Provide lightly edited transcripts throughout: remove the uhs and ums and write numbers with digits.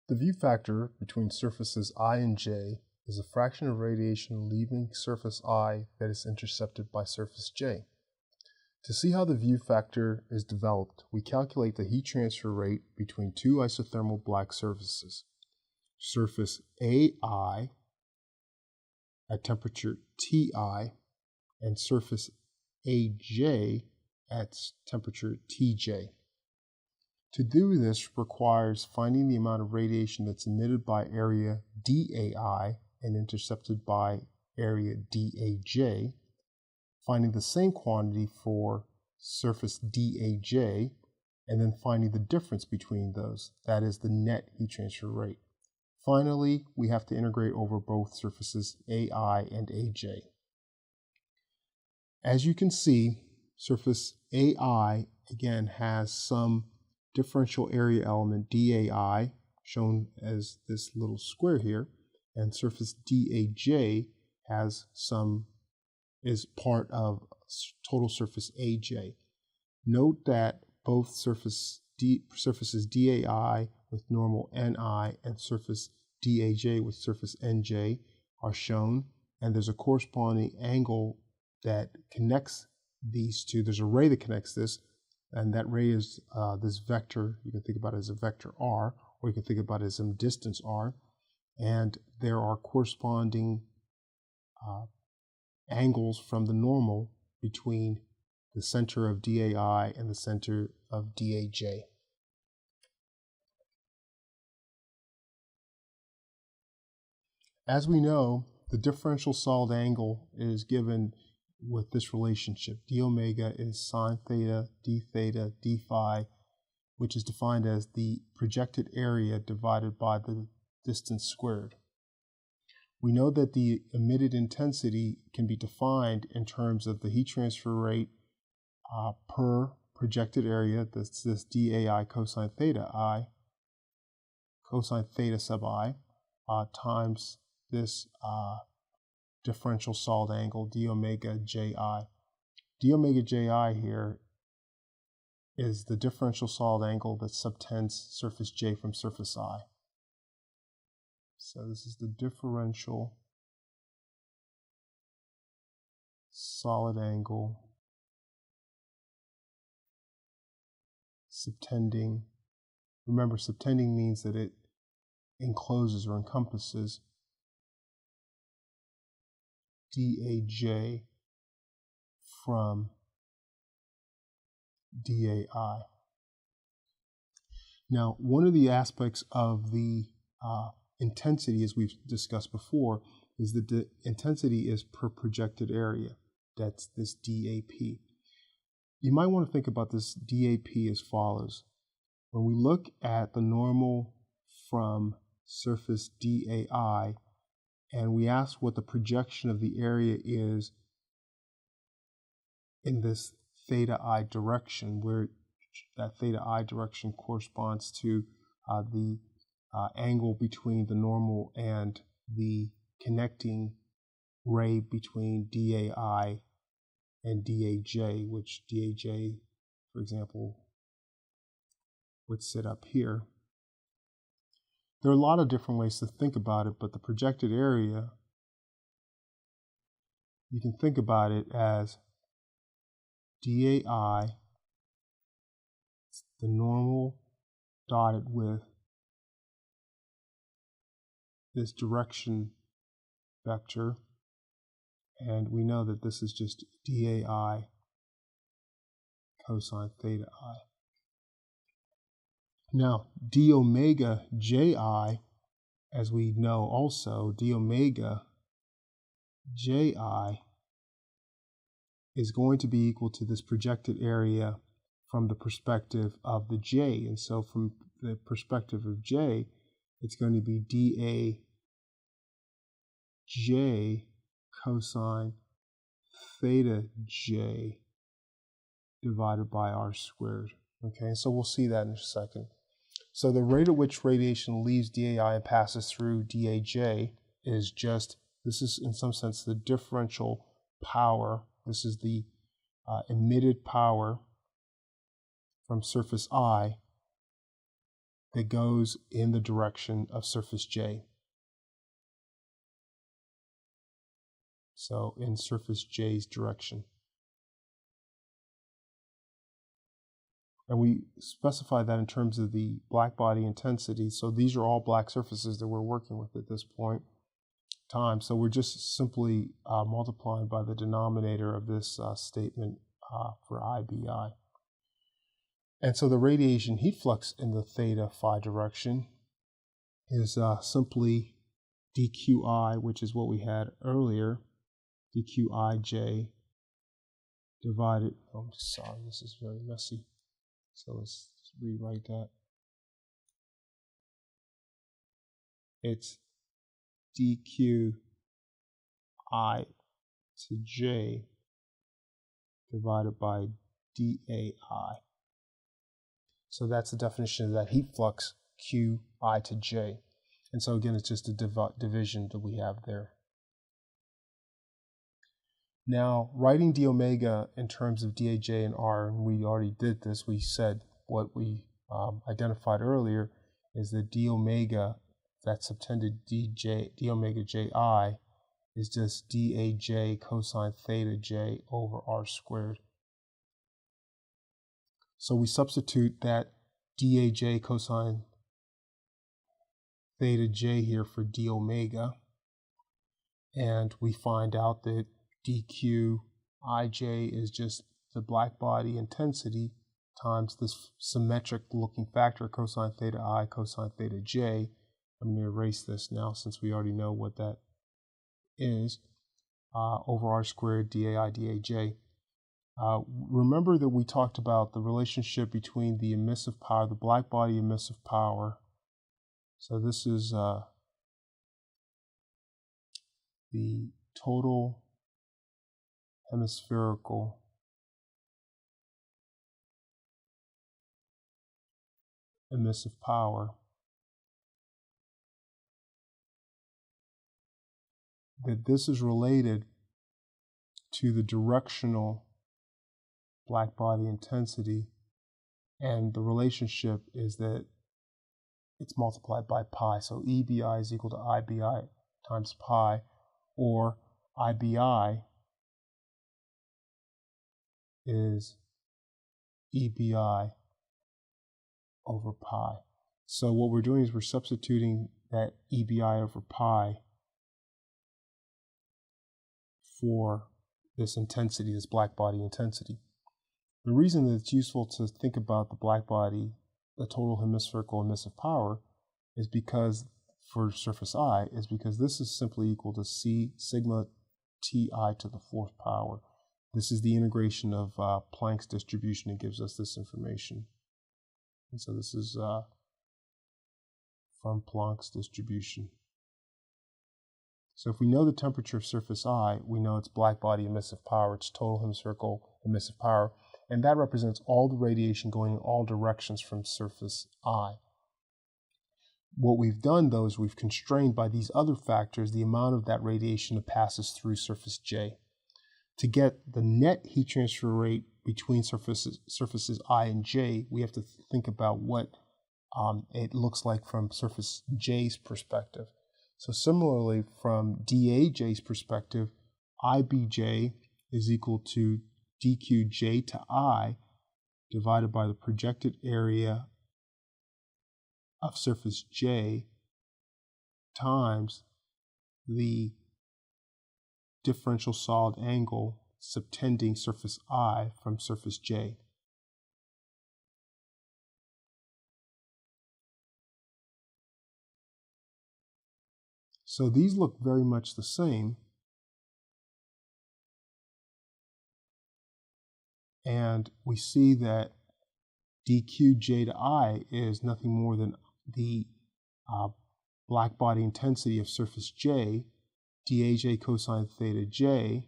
The view factor between surfaces I and j is the fraction of radiation leaving surface I that is intercepted by surface j. To see how the view factor is developed, we calculate the heat transfer rate between two isothermal black surfaces. Surface AI at temperature Ti and surface AJ at temperature Tj. To do this requires finding the amount of radiation that's emitted by area DAI and intercepted by area DAJ, finding the same quantity for surface DAJ, and then finding the difference between those, that is the net heat transfer rate. Finally, we have to integrate over both surfaces AI and AJ. As you can see, surface AI again has some differential area element DAI, shown as this little square here, and surface DAJ is part of total surface AJ. Note that both surfaces DAI with normal NI and surface DAJ with surface NJ are shown, and there's a corresponding angle that connects these two. There's a ray that connects this, and that ray is this vector. You can think about it as a vector r, or you can think about it as some distance r, and there are corresponding angles from the normal between the center of DAI and the center of DAJ. As we know, the differential solid angle is given with this relationship. D omega is sine theta, d phi, which is defined as the projected area divided by the distance squared. We know that the emitted intensity can be defined in terms of the heat transfer rate per projected area. That's this DAI cosine theta sub I, times this differential solid angle d omega ji. D omega ji here is the differential solid angle that subtends surface j from surface I. So this is the differential solid angle subtending. Remember, subtending means that it encloses or encompasses DAJ from DAI. Now, one of the aspects of the intensity, as we've discussed before, is that the intensity is per projected area. That's this DAP. You might want to think about this DAP as follows. When we look at the normal from surface DAI, and we ask what the projection of the area is in this theta I direction, where that theta I direction corresponds to the angle between the normal and the connecting ray between DAI and DAJ, which DAJ, for example, would sit up here. There are a lot of different ways to think about it, but the projected area, you can think about it as DAI, the normal dotted with this direction vector, and we know that this is just DAI cosine theta I. Now, d omega ji, as we know also, d omega ji is going to be equal to this projected area from the perspective of the j. And so from the perspective of j, it's going to be dAj cosine theta j divided by r squared. Okay, so we'll see that in a second. So the rate at which radiation leaves DAI and passes through DAJ is just, this is in some sense the differential power. This is the emitted power from surface I that goes in the direction of surface J. So in surface J's direction. And we specify that in terms of the black body intensity. So these are all black surfaces that we're working with at this point in time. So we're just simply multiplying by the denominator of this statement for IBI. And so the radiation heat flux in the theta phi direction is simply dqi, which is what we had earlier, dqij divided, oh, sorry, this is very messy. So let's rewrite that. It's dqi to j divided by dai. So that's the definition of that heat flux, qi to j. And so again, it's just a division that we have there. Now, writing d omega in terms of daj and r, and we already did this, we said what we identified earlier is that d omega, that subtended d omega ji, is just daj cosine theta j over r squared. So we substitute that daj cosine theta j here for d omega, and we find out that dqij is just the black body intensity times this symmetric looking factor cosine theta I cosine theta j. I'm going to erase this now since we already know what that is, over r squared dai daj. Remember that we talked about the relationship between the emissive power, the black body emissive power. So this is the total hemispherical emissive power, that this is related to the directional black body intensity, and the relationship is that it's multiplied by pi. So EBI is equal to IBI times pi, or IBI is EBI over pi. So what we're doing is we're substituting that EBI over pi for this intensity, this black body intensity. The reason that it's useful to think about the black body, the total hemispherical emissive power, is because for surface I, is because this is simply equal to C sigma Ti to the fourth power. This is the integration of Planck's distribution that gives us this information. And so this is from Planck's distribution. So if we know the temperature of surface I, we know its black body emissive power, its total hemispherical emissive power, and that represents all the radiation going in all directions from surface I. What we've done, though, is we've constrained by these other factors the amount of that radiation that passes through surface J. To get the net heat transfer rate between surfaces I and J, we have to think about what it looks like from surface J's perspective. So similarly, from dAj's perspective, IBJ is equal to dQj to I divided by the projected area of surface J times the differential solid angle subtending surface I from surface J. So these look very much the same, and we see that dQj to I is nothing more than the black body intensity of surface J, dAj cosine theta j,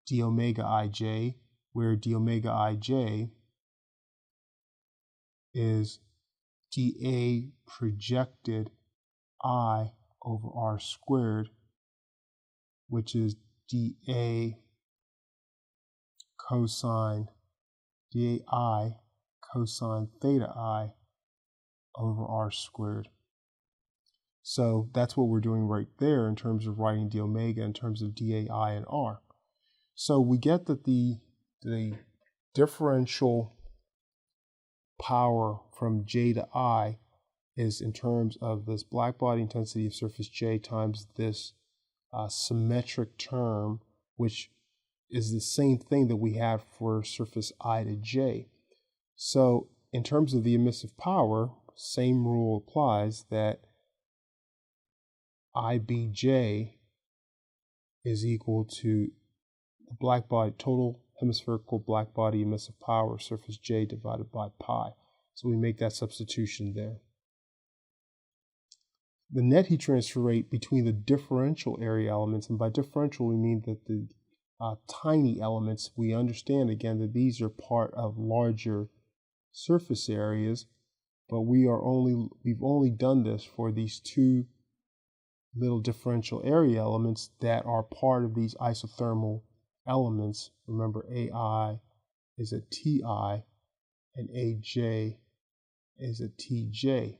d omega ij, where d omega ij is dA projected I over r squared, which is dA cosine dAi cosine theta I over r squared. So that's what we're doing right there in terms of writing d omega in terms of dAi and r. So we get that the differential power from j to I is in terms of this black body intensity of surface j times this symmetric term, which is the same thing that we have for surface I to j. So in terms of the emissive power, same rule applies, that IBJ is equal to the black body, total hemispherical black body emissive power, surface j divided by pi. So we make that substitution there. The net heat transfer rate between the differential area elements, and by differential we mean that the tiny elements, we understand again that these are part of larger surface areas, but we've only done this for these two little differential area elements that are part of these isothermal elements. Remember, AI is a TI and AJ is a TJ.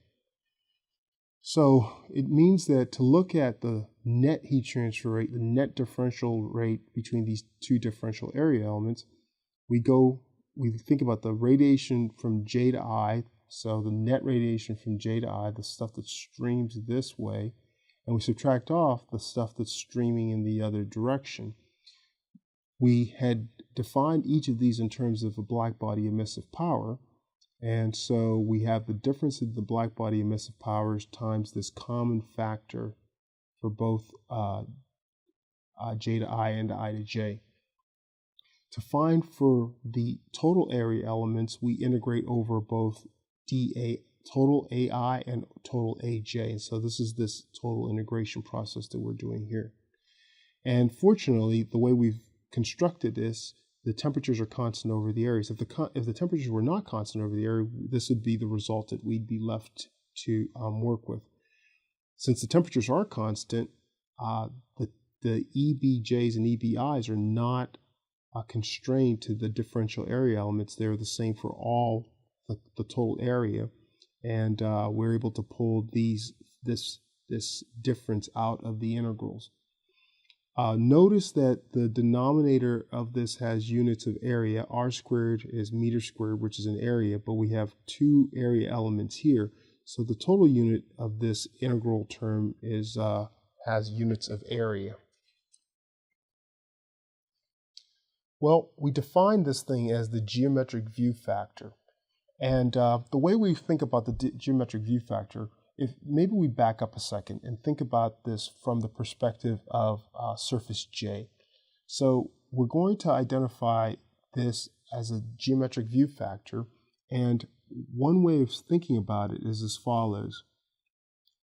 So it means that to look at the net heat transfer rate, the net differential rate between these two differential area elements, we think about the radiation from J to I, so the net radiation from J to I, the stuff that streams this way, and we subtract off the stuff that's streaming in the other direction. We had defined each of these in terms of a black body emissive power, and so we have the difference in the black body emissive powers times this common factor for both J to I and I to J. To find for the total area elements, we integrate over both total AI and total AJ. And so this is this total integration process that we're doing here. And fortunately, the way we've constructed this, the temperatures are constant over the areas. If the temperatures were not constant over the area, this would be the result that we'd be left to work with. Since the temperatures are constant, the EBJs and EBIs are not constrained to the differential area elements. They're the same for all the total area, and we're able to pull this difference out of the integrals. Notice that the denominator of this has units of area. R squared is meter squared, which is an area, but we have two area elements here. So the total unit of this integral term is has units of area. Well, we define this thing as the geometric view factor. And the way we think about the geometric view factor, if maybe we back up a second and think about this from the perspective of surface J. So we're going to identify this as a geometric view factor, and one way of thinking about it is as follows.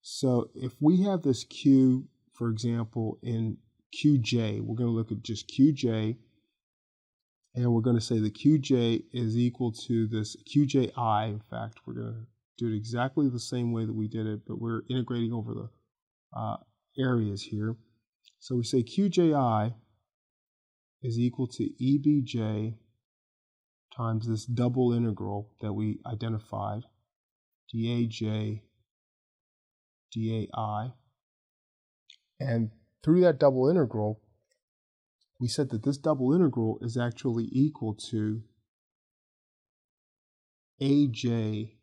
So if we have this Q, for example, in QJ, we're going to look at just QJ, and we're going to say that QJ is equal to this QJI. In fact, we're going to do it exactly the same way that we did it, but we're integrating over the areas here. So we say QJI is equal to EBJ times this double integral that we identified, dAj, dAi. And through that double integral, we said that this double integral is actually equal to AJ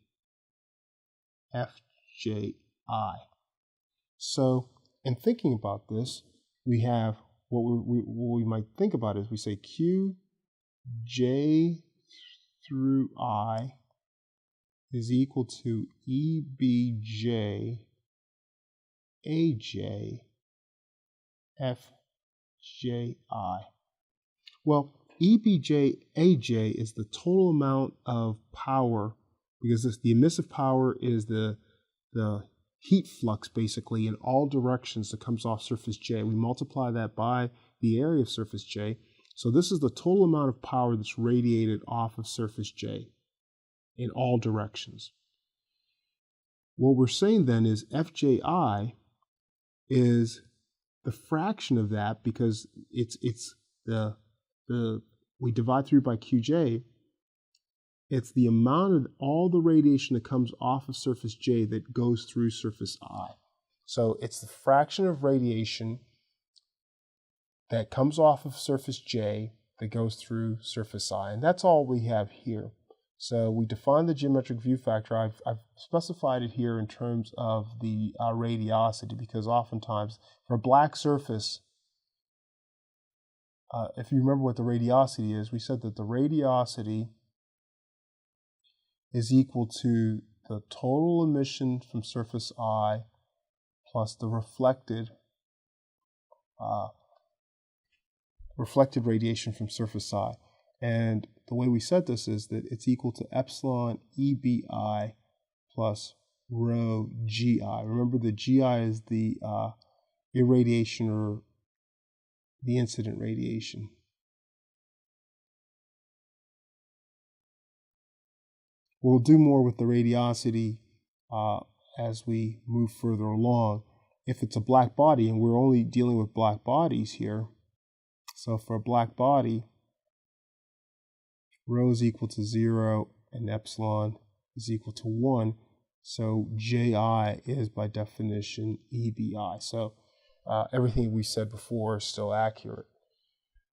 FJI. So in thinking about this, we have what we might think about is we say Q J through I is equal to EBJ AJ FJI. Well, EBJ AJ is the total amount of power, because the emissive power is the heat flux basically in all directions that comes off surface J. We multiply that by the area of surface J. So this is the total amount of power that's radiated off of surface J in all directions. What we're saying then is FJI is the fraction of that, because it's we divide through by QJ, It's the amount of all the radiation that comes off of surface J that goes through surface I. So it's the fraction of radiation that comes off of surface J that goes through surface I. And that's all we have here. So we define the geometric view factor. I've specified it here in terms of the radiosity, because oftentimes for a black surface, if you remember what the radiosity is, we said that the radiosity is equal to the total emission from surface I plus the reflected radiation from surface I. And the way we set this is that it's equal to epsilon EBI plus rho GI. Remember, the GI is the irradiation or the incident radiation. We'll do more with the radiosity as we move further along. If it's a black body, and we're only dealing with black bodies here, so for a black body, rho is equal to 0 and epsilon is equal to 1. So JI is by definition EBI. So everything we said before is still accurate.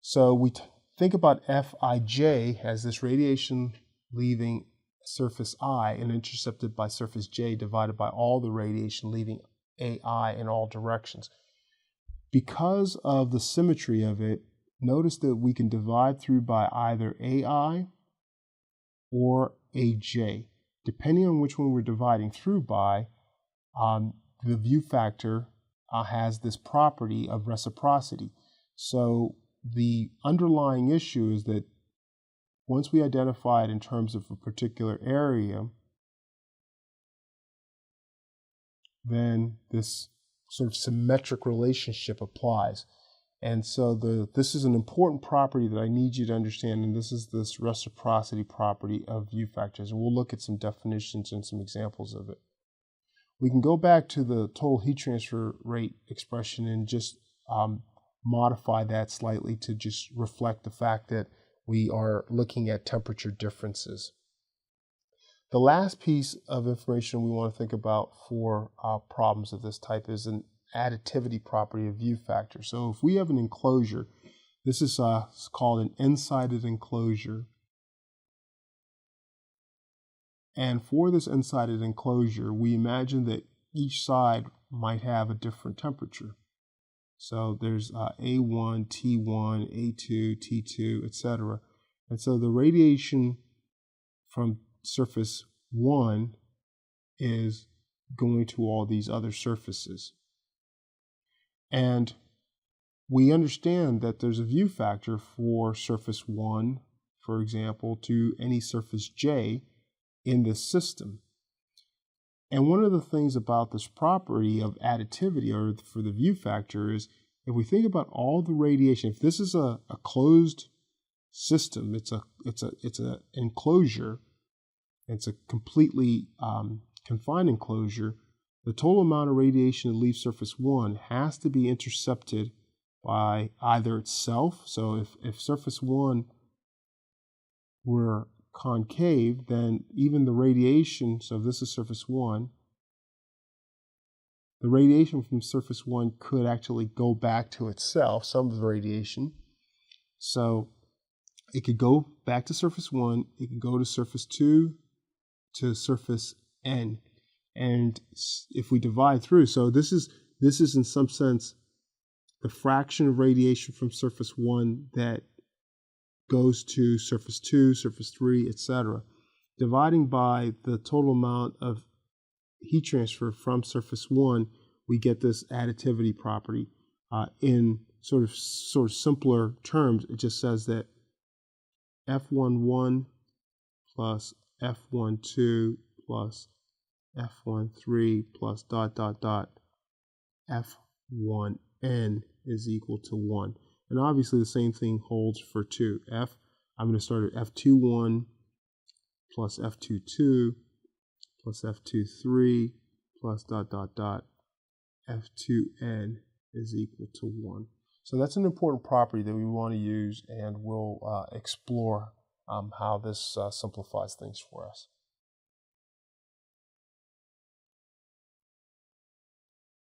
So we think about Fij as this radiation leaving surface I and intercepted by surface J divided by all the radiation leaving AI in all directions. Because of the symmetry of it, notice that we can divide through by either AI or AJ. Depending on which one we're dividing through by, the view factor has this property of reciprocity. So the underlying issue is that once we identify it in terms of a particular area, then this sort of symmetric relationship applies. And so this is an important property that I need you to understand, and this is this reciprocity property of view factors. And we'll look at some definitions and some examples of it. We can go back to the total heat transfer rate expression and just modify that slightly to just reflect the fact that we are looking at temperature differences. The last piece of information we want to think about for problems of this type is an additivity property of view factor. So if we have an enclosure, this is called an n-sided enclosure. And for this n-sided enclosure, we imagine that each side might have a different temperature. So there's A1, T1, A2, T2, etc. And so the radiation from surface 1 is going to all these other surfaces. And we understand that there's a view factor for surface 1, for example, to any surface J in this system. And one of the things about this property of additivity, or for the view factor, is if we think about all the radiation, if this is a closed system, it's an enclosure, it's a completely confined enclosure, the total amount of radiation that leaves surface 1 has to be intercepted by either itself. So if surface 1 were concave, then even the radiation, so this is surface 1, the radiation from surface 1 could actually go back to itself, some of the radiation. So it could go back to surface 1, it could go to surface 2, to surface N. And if we divide through, so this is in some sense the fraction of radiation from surface 1 that goes to surface 2, surface 3, etc. Dividing by the total amount of heat transfer from surface 1, we get this additivity property. In sort of simpler terms, it just says that F11 plus F12 plus F13 plus ... F1n is equal to 1. And obviously the same thing holds for 2. I'm going to start at F21 plus F22 plus F23 plus ... F2n is equal to 1. So that's an important property that we want to use, and we'll explore how this simplifies things for us.